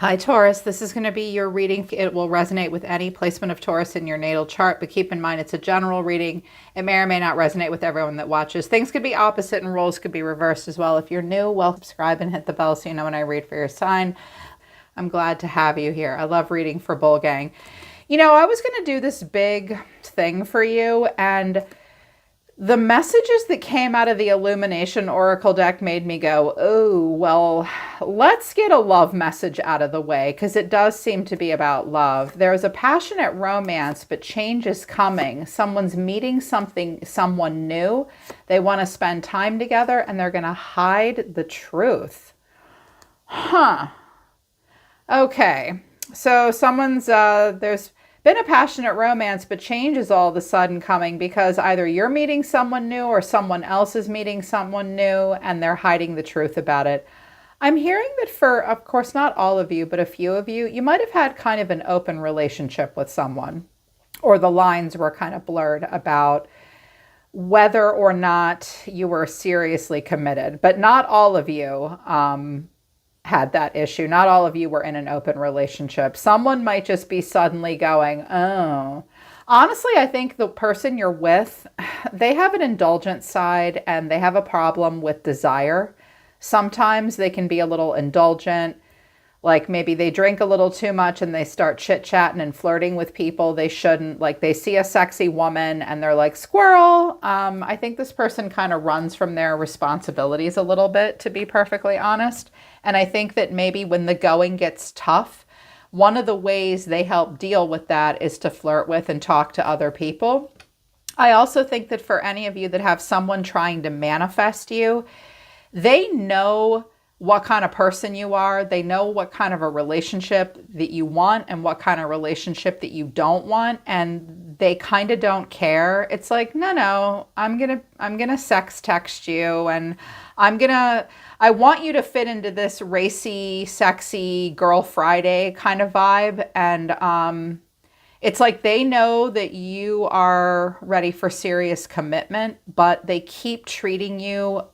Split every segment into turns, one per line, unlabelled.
Hi, Taurus. This is going to be your reading. It will resonate with any placement of Taurus in your natal chart, but keep in mind it's a general reading. It may or may not resonate with everyone that watches. Things could be opposite and roles could be reversed as well. If you're new, well, subscribe and hit the bell so you know when I read for your sign. I'm glad to have you here. I love reading for Bull Gang. You know, I was going to do this big thing for you, and the messages that came out of the Illumination Oracle deck made me go, oh, well, let's get a love message out of the way, because it does seem to be about love. There's a passionate romance, but change is coming. Someone's meeting someone new. They want to spend time together, and they're going to hide the truth. Huh. Okay. So there's been a passionate romance, but change is all of a sudden coming because either you're meeting someone new or someone else is meeting someone new and they're hiding the truth about it. I'm hearing that for, of course, not all of you, but a few of you, you might have had kind of an open relationship with someone, or the lines were kind of blurred about whether or not you were seriously committed. But not all of you had that issue. Not all of you were in an open relationship. Someone might just be suddenly going, oh. Honestly, I think the person you're with, they have an indulgent side and they have a problem with desire. Sometimes they can be a little indulgent, like maybe they drink a little too much and they start chit-chatting and flirting with people they shouldn't. Like they see a sexy woman and they're like, squirrel. I think this person kind of runs from their responsibilities a little bit, to be perfectly honest. And I think that maybe when the going gets tough, one of the ways they help deal with that is to flirt with and talk to other people. I also think that for any of you that have someone trying to manifest you, they know what kind of person you are. They know what kind of a relationship that you want and what kind of relationship that you don't want. And they kind of don't care. It's like, no, I'm going to sex text you, and I want you to fit into this racy, sexy Girl Friday kind of vibe. And it's like they know that you are ready for serious commitment, but they keep treating you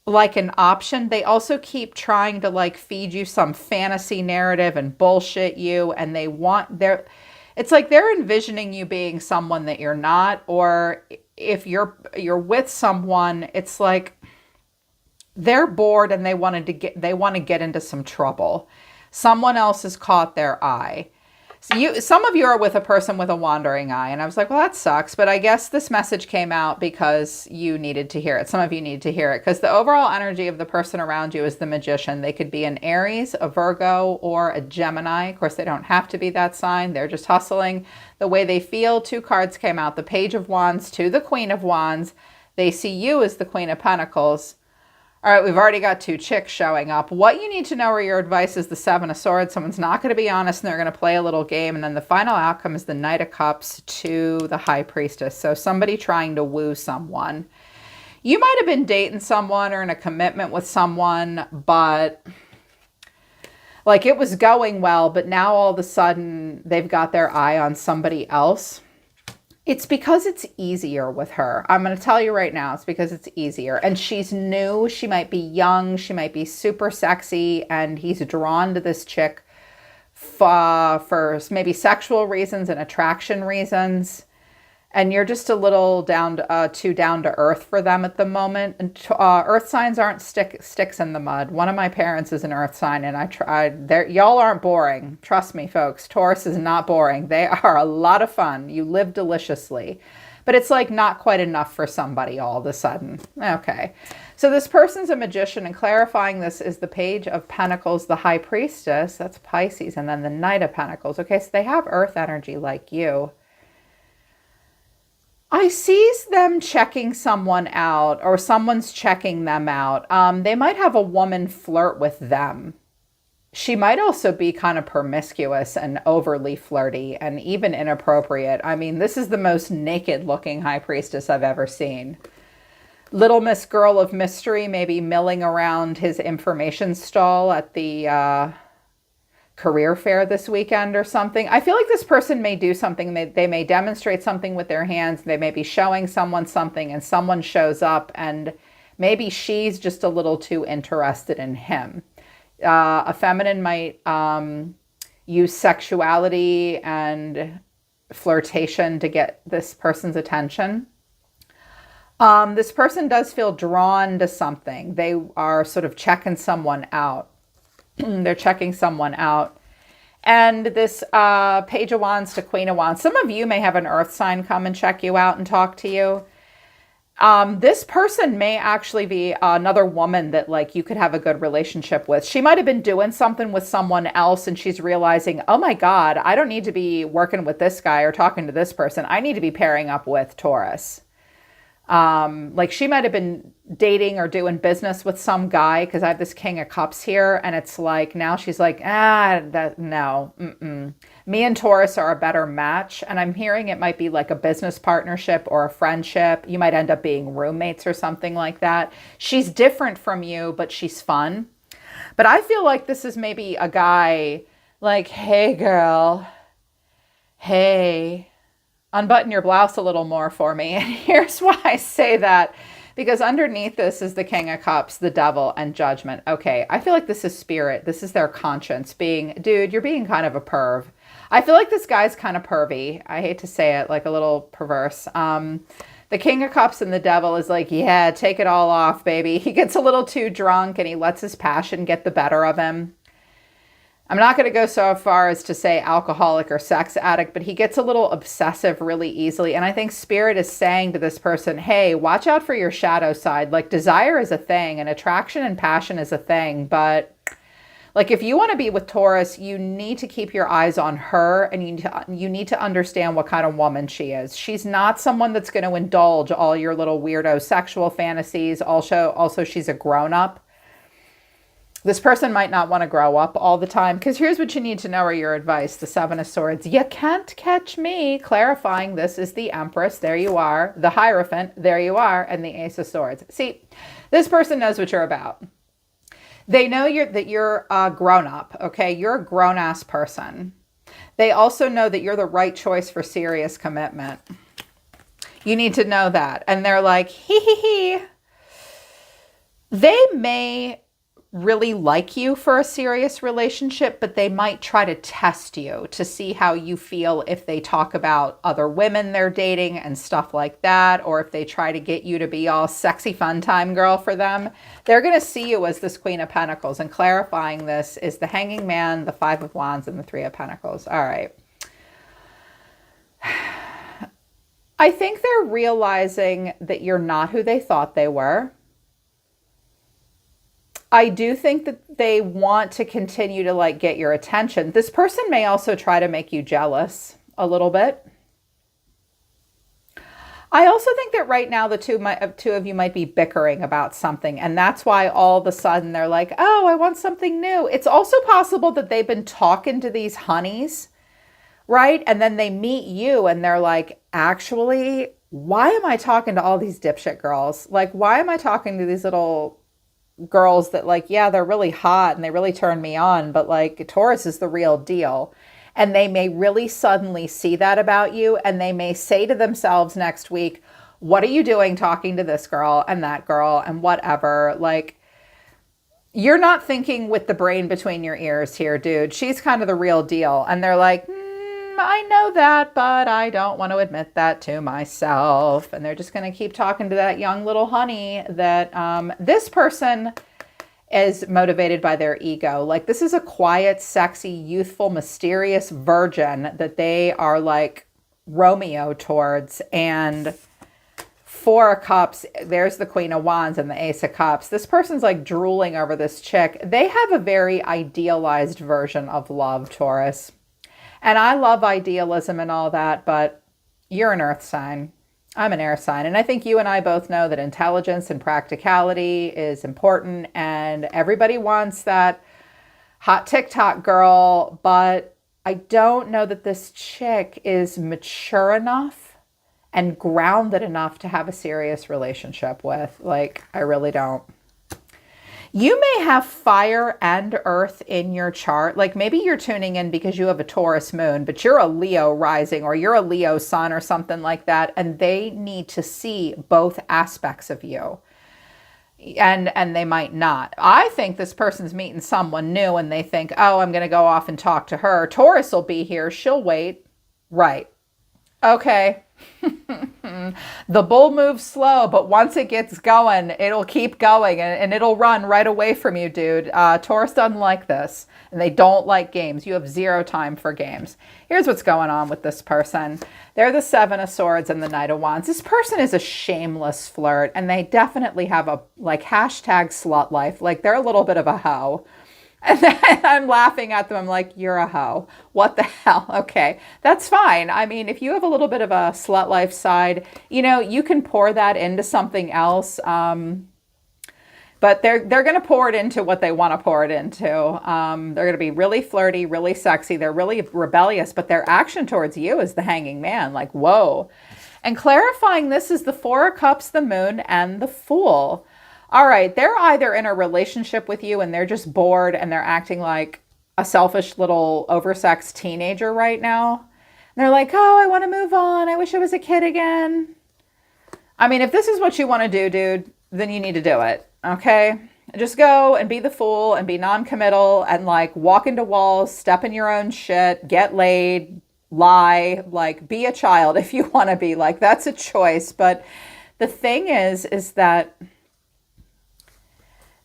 like an option. They also keep trying to like feed you some fantasy narrative and bullshit you. And it's like they're envisioning you being someone that you're not. Or if you're with someone, it's like they're bored and they want to get into some trouble. Someone else has caught their eye. So some of you are with a person with a wandering eye, and I was like, well, that sucks. But I guess this message came out because you needed to hear it. Some of you need to hear it because the overall energy of the person around you is the Magician. They could be an Aries, a Virgo, or a Gemini. Of course, they don't have to be that sign. They're just hustling the way they feel. Two cards came out, the Page of Wands to the Queen of Wands. They see you as the Queen of Pentacles. All right, we've already got two chicks showing up. What you need to know or your advice is the Seven of Swords. Someone's not going to be honest and they're going to play a little game. And then the final outcome is the Knight of Cups to the High Priestess. So somebody trying to woo someone. You might have been dating someone or in a commitment with someone, but like it was going well, but now all of a sudden they've got their eye on somebody else. It's because it's easier with her. I'm going to tell you right now, it's because it's easier. And she's new. She might be young. She might be super sexy. And he's drawn to this chick for maybe sexual reasons and attraction reasons. And you're just a little too down to earth for them at the moment. And earth signs aren't sticks in the mud. One of my parents is an earth sign, and I tried. Y'all aren't boring. Trust me, folks. Taurus is not boring. They are a lot of fun. You live deliciously. But it's like not quite enough for somebody all of a sudden. Okay. So this person's a magician, and clarifying this is the Page of Pentacles, the High Priestess. That's Pisces. And then the Knight of Pentacles. Okay, so they have earth energy like you. I sees them checking someone out, or someone's checking them out. They might have a woman flirt with them. She might also be kind of promiscuous and overly flirty and even inappropriate. I mean, this is the most naked looking High Priestess I've ever seen. Little Miss Girl of Mystery maybe milling around his information stall at the career fair this weekend or something. I feel like this person may do something. They may demonstrate something with their hands. They may be showing someone something and someone shows up and maybe she's just a little too interested in him. A feminine might use sexuality and flirtation to get this person's attention. This person does feel drawn to something. They are sort of checking someone out. They're checking someone out. And this Page of Wands to Queen of Wands. Some of you may have an earth sign come and check you out and talk to you. This person may actually be another woman that like you could have a good relationship with. She might have been doing something with someone else and she's realizing, oh my God, I don't need to be working with this guy or talking to this person. I need to be pairing up with Taurus. Like she might have been dating or doing business with some guy, because I have this King of Cups here, and it's like now she's like, no. Me and Taurus are a better match. And I'm hearing it might be like a business partnership or a friendship. You might end up being roommates or something like that. She's different from you, but she's fun. But I feel like this is maybe a guy like, hey girl, hey, unbutton your blouse a little more for me. And here's why I say that. Because underneath this is the King of Cups, the Devil, and Judgment. Okay, I feel like this is spirit. This is their conscience being, dude, you're being kind of a perv. I feel like this guy's kind of pervy. I hate to say it, like a little perverse. The King of Cups and the Devil is like, yeah, take it all off, baby. He gets a little too drunk and he lets his passion get the better of him. I'm not going to go so far as to say alcoholic or sex addict, but he gets a little obsessive really easily. And I think spirit is saying to this person, hey, watch out for your shadow side. Like desire is a thing and attraction and passion is a thing. But like if you want to be with Taurus, you need to keep your eyes on her, and you need to understand what kind of woman she is. She's not someone that's going to indulge all your little weirdo sexual fantasies. Also, she's a grown-up. This person might not want to grow up all the time, because here's what you need to know or your advice. The Seven of Swords. You can't catch me. Clarifying this is the Empress. There you are. The Hierophant. There you are. And the Ace of Swords. See, this person knows what you're about. They know that you're a grown up. Okay. You're a grown ass person. They also know that you're the right choice for serious commitment. You need to know that. And they're like, hee hee hee. They may really like you for a serious relationship, but they might try to test you to see how you feel if they talk about other women they're dating and stuff like that, or if they try to get you to be all sexy fun time girl for them. They're going to see you as this Queen of Pentacles, and clarifying this is the Hanging Man, the Five of Wands, and the Three of Pentacles. All right. I think they're realizing that you're not who they thought they were. I do think that they want to continue to like get your attention. This person may also try to make you jealous a little bit. I also think that right now the two of you might be bickering about something, and that's why all of a sudden they're like, oh, I want something new. It's also possible that they've been talking to these honeys, right? And then they meet you and they're like, actually, why am I talking to all these dipshit girls? Like, why am I talking to these little girls that like, yeah, they're really hot and they really turn me on, but like Taurus is the real deal. And they may really suddenly see that about you, and they may say to themselves next week, what are you doing talking to this girl and that girl and whatever? Like, you're not thinking with the brain between your ears here, dude. She's kind of the real deal. And they're like, I know that, but I don't want to admit that to myself. And they're just going to keep talking to that young little honey that this person is motivated by their ego. Like, this is a quiet, sexy, youthful, mysterious virgin that they are like Romeo towards. And Four of Cups, there's the Queen of Wands and the Ace of Cups. This person's like drooling over this chick. They have a very idealized version of love, Taurus. And I love idealism and all that, but you're an earth sign. I'm an air sign. And I think you and I both know that intelligence and practicality is important. And everybody wants that hot TikTok girl. But I don't know that this chick is mature enough and grounded enough to have a serious relationship with. Like, I really don't. You may have fire and earth in your chart. Like maybe you're tuning in because you have a Taurus moon, but you're a Leo rising or you're a Leo sun or something like that. And they need to see both aspects of you. and they might not. I think this person's meeting someone new and they think, oh, I'm going to go off and talk to her. Taurus will be here. She'll wait. Right. Okay. The bull moves slow, but once it gets going, it'll keep going and it'll run right away from you, dude. Taurus doesn't like this, and they don't like games. You have zero time for games. Here's what's going on with this person. They're the Seven of Swords and the Knight of Wands. This person is a shameless flirt, and they definitely have a like hashtag slut life. Like they're a little bit of a hoe. And then I'm laughing at them. I'm like, you're a hoe. What the hell? Okay, that's fine. I mean, if you have a little bit of a slut life side, you know, you can pour that into something else. But they're going to pour it into what they want to pour it into. They're going to be really flirty, really sexy. They're really rebellious, but their action towards you is the Hanging Man. Like, whoa. And clarifying this is the Four of Cups, the Moon, and the Fool. All right, they're either in a relationship with you and they're just bored and they're acting like a selfish little oversexed teenager right now. And they're like, oh, I want to move on. I wish I was a kid again. I mean, if this is what you want to do, dude, then you need to do it, okay? Just go and be the fool and be non-committal and like walk into walls, step in your own shit, get laid, lie, like be a child if you want to be. Like that's a choice. But the thing is that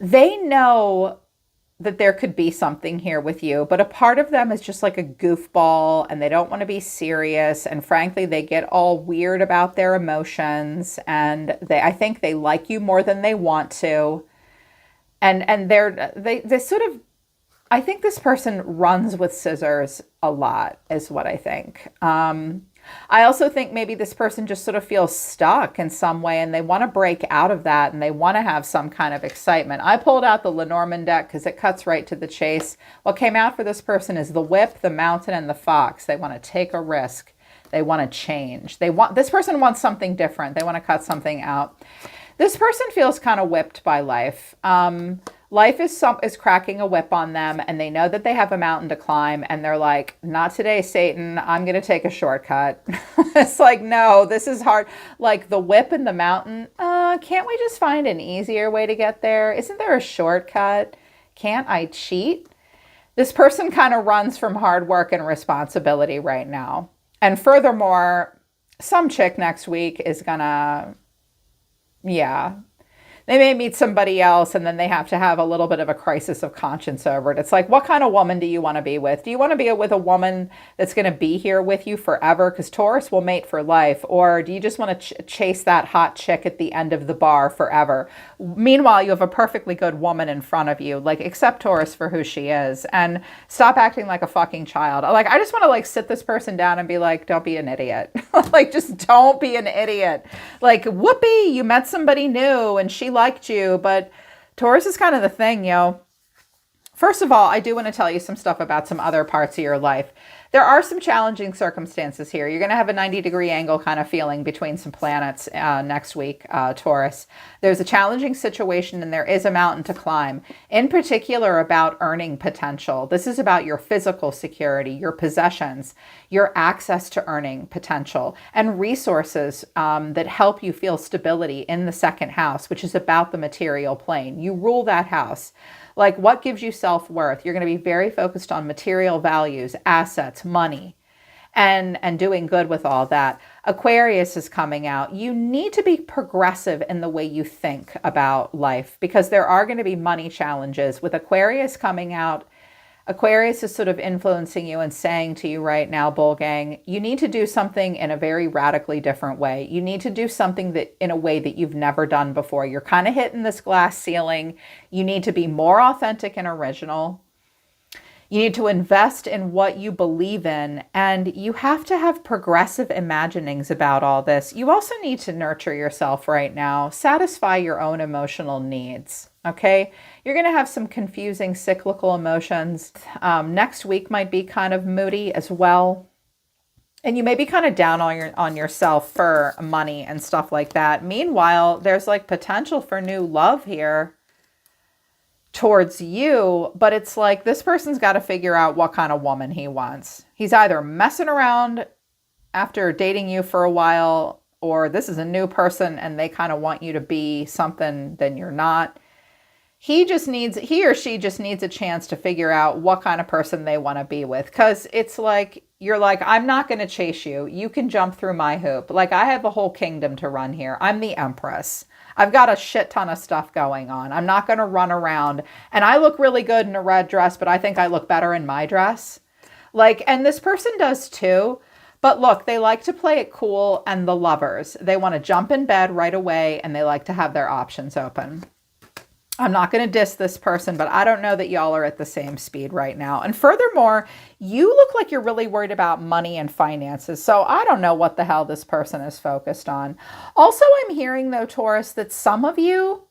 they know that there could be something here with you, but a part of them is just like a goofball and they don't want to be serious. And frankly, they get all weird about their emotions and I think they like you more than they want to. And they sort of, I think this person runs with scissors a lot is what I think. I also think maybe this person just sort of feels stuck in some way and they want to break out of that and they want to have some kind of excitement. I pulled out the Lenormand deck because it cuts right to the chase. What came out for this person is the Whip, the Mountain, and the Fox. They want to take a risk. They want to change. This person wants something different. They want to cut something out. This person feels kind of whipped by life. Life is cracking a whip on them and they know that they have a mountain to climb and they're like, not today, Satan, I'm going to take a shortcut. It's like, no, this is hard. Like the whip and the mountain, can't we just find an easier way to get there? Isn't there a shortcut? Can't I cheat? This person kind of runs from hard work and responsibility right now. And furthermore, some chick next week is gonna, yeah, they may meet somebody else and then they have to have a little bit of a crisis of conscience over it. It's like, what kind of woman do you want to be with? Do you want to be with a woman that's going to be here with you forever? Because Taurus will mate for life. Or do you just want to chase that hot chick at the end of the bar forever? Meanwhile, you have a perfectly good woman in front of you. Like, accept Taurus for who she is and stop acting like a fucking child. Like, I just want to like sit this person down and be like, don't be an idiot. Like, just don't be an idiot. Like, whoopee, you met somebody new and she liked you, but Taurus is kind of the thing, yo. First of all, I do want to tell you some stuff about some other parts of your life. There are some challenging circumstances here. You're going to have a 90-degree angle kind of feeling between some planets next week, Taurus. There's a challenging situation and there is a mountain to climb, in particular about earning potential. This is about your physical security, your possessions, your access to earning potential, and resources that help you feel stability in the second house, which is about the material plane. You rule that house. Like, what gives you self-worth? You're going to be very focused on material values, assets, money, and doing good with all that. Aquarius is coming out. You need to be progressive in the way you think about life because there are going to be money challenges. With Aquarius coming out, Aquarius is sort of influencing you and saying to you right now, Bull Gang, you need to do something in a very radically different way. You need to do something that in a way that you've never done before. You're kind of hitting this glass ceiling. You need to be more authentic and original. You need to invest in what you believe in, and you have to have progressive imaginings about all this. You also need to nurture yourself right now, satisfy your own emotional needs, okay? You're going to have some confusing cyclical emotions. Next week might be kind of moody as well. And you may be kind of down on yourself for money and stuff like that. Meanwhile, there's like potential for new love here towards you, but it's like this person's got to figure out what kind of woman he wants. He's either messing around after dating you for a while or this is a new person and they kind of want you to be something then you're not. He or she just needs a chance to figure out what kind of person they want to be with. Because it's like, you're like, I'm not going to chase you. You can jump through my hoop. Like, I have a whole kingdom to run here. I'm the empress. I've got a shit ton of stuff going on. I'm not going to run around. And I look really good in a red dress, but I think I look better in my dress. Like, and this person does too. But look, they like to play it cool, and the lovers. They want to jump in bed right away, and they like to have their options open. I'm not going to diss this person, but I don't know that y'all are at the same speed right now. And furthermore, you look like you're really worried about money and finances. So I don't know what the hell this person is focused on. Also, I'm hearing though, Taurus, that some of you,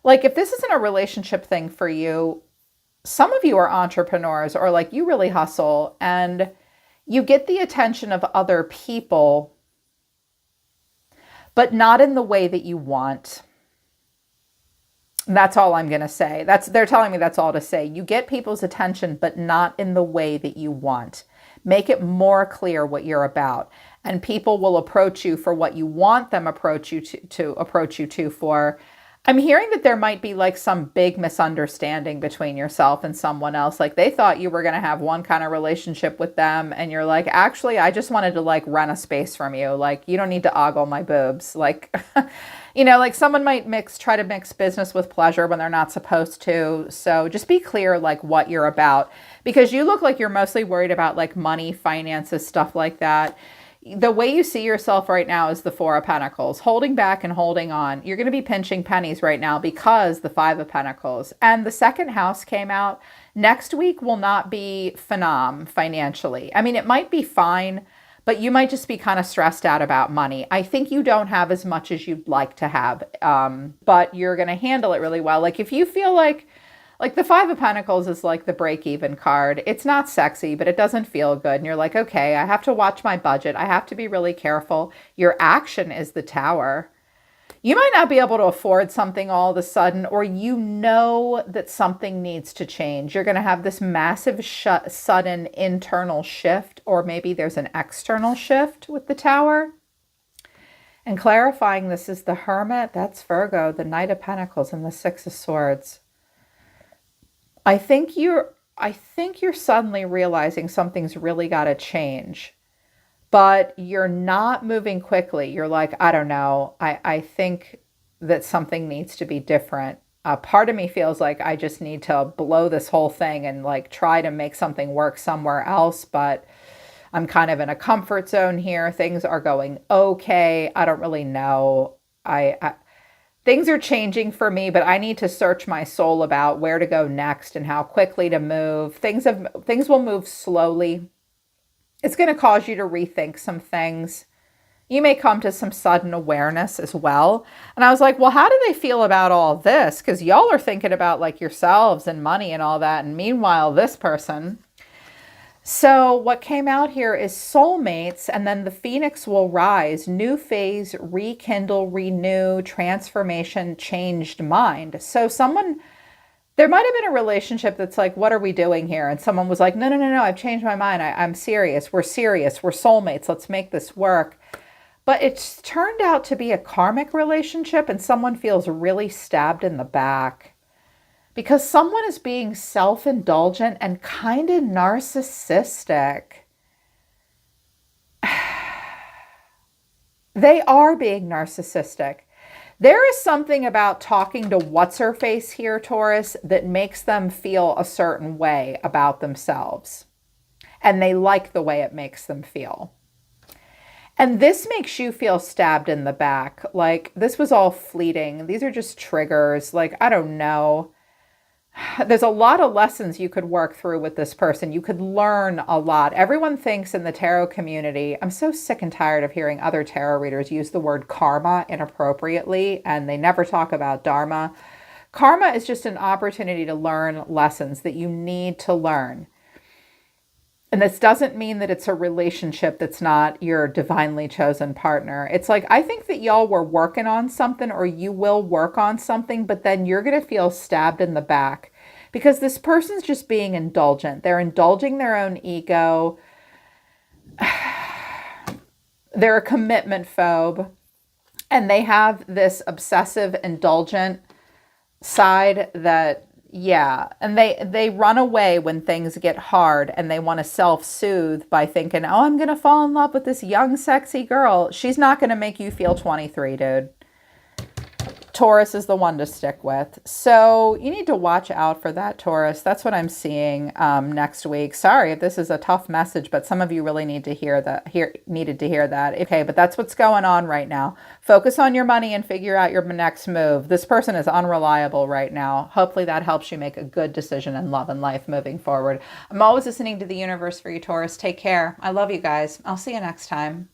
like if this isn't a relationship thing for you, some of you are entrepreneurs or like you really hustle and you get the attention of other people, but not in the way that you want. That's all I'm going to say. They're telling me that's all to say. You get people's attention, but not in the way that you want. Make it more clear what you're about. And people will approach you for what you want them approach you to approach you to for. I'm hearing that there might be like some big misunderstanding between yourself and someone else. Like they thought you were going to have one kind of relationship with them. And you're like, actually, I just wanted to like rent a space from you. Like, you don't need to ogle my boobs. Like, like someone might try to mix business with pleasure when they're not supposed to. So just be clear, like what you're about, because you look like you're mostly worried about like money, finances, stuff like that. The way you see yourself right now is the Four of Pentacles, holding back and holding on. You're going to be pinching pennies right now because the Five of Pentacles and the second house came out. Next week will not be phenom financially. I mean, it might be fine, but you might just be kind of stressed out about money. I think you don't have as much as you'd like to have, but you're going to handle it really well. Like if you feel like the Five of Pentacles is like the break-even card. It's not sexy, but it doesn't feel good. And you're like, okay, I have to watch my budget. I have to be really careful. Your action is the Tower. You might not be able to afford something all of a sudden, or you know that something needs to change. You're going to have this massive, sudden internal shift, or maybe there's an external shift with the Tower. And clarifying, this is the Hermit. That's Virgo, the Knight of Pentacles, and the Six of Swords. I think you're suddenly realizing something's really got to change, but you're not moving quickly. You're like, I don't know. I think that something needs to be different. Part of me feels like I just need to blow this whole thing and like try to make something work somewhere else, but I'm kind of in a comfort zone here. Things are going okay. I don't really know. Things are changing for me, but I need to search my soul about where to go next and how quickly to move. Things will move slowly. It's going to cause you to rethink some things. You may come to some sudden awareness as well. And I was like, well, how do they feel about all this? Because y'all are thinking about like yourselves and money and all that. And meanwhile, this person. So what came out here is soulmates, and then the phoenix will rise, new phase, rekindle, renew, transformation, changed mind. So there might have been a relationship that's like, what are we doing here? And someone was like, no, I've changed my mind. I'm serious. We're soulmates. Let's make this work. But it's turned out to be a karmic relationship, and someone feels really stabbed in the back. Because someone is being self-indulgent and kind of narcissistic. They are being narcissistic. There is something about talking to what's-her-face here, Taurus, that makes them feel a certain way about themselves. And they like the way it makes them feel. And this makes you feel stabbed in the back. Like, this was all fleeting. These are just triggers. Like, I don't know. There's a lot of lessons you could work through with this person. You could learn a lot. Everyone thinks in the tarot community, I'm so sick and tired of hearing other tarot readers use the word karma inappropriately, and they never talk about dharma. Karma is just an opportunity to learn lessons that you need to learn. And this doesn't mean that it's a relationship that's not your divinely chosen partner. It's like, I think that y'all were working on something, or you will work on something, but then you're going to feel stabbed in the back because this person's just being indulgent. They're indulging their own ego. They're a commitment phobe. And they have this obsessive, indulgent side that, yeah, and they run away when things get hard, and they want to self-soothe by thinking, oh, I'm gonna fall in love with this young sexy girl. She's not gonna make you feel 23, dude. Taurus is the one to stick with. So you need to watch out for that, Taurus. That's what I'm seeing next week. Sorry if this is a tough message, but some of you really need to hear that. Needed to hear that. Okay, but that's what's going on right now. Focus on your money and figure out your next move. This person is unreliable right now. Hopefully that helps you make a good decision in love and life moving forward. I'm always listening to the universe for you, Taurus. Take care. I love you guys. I'll see you next time.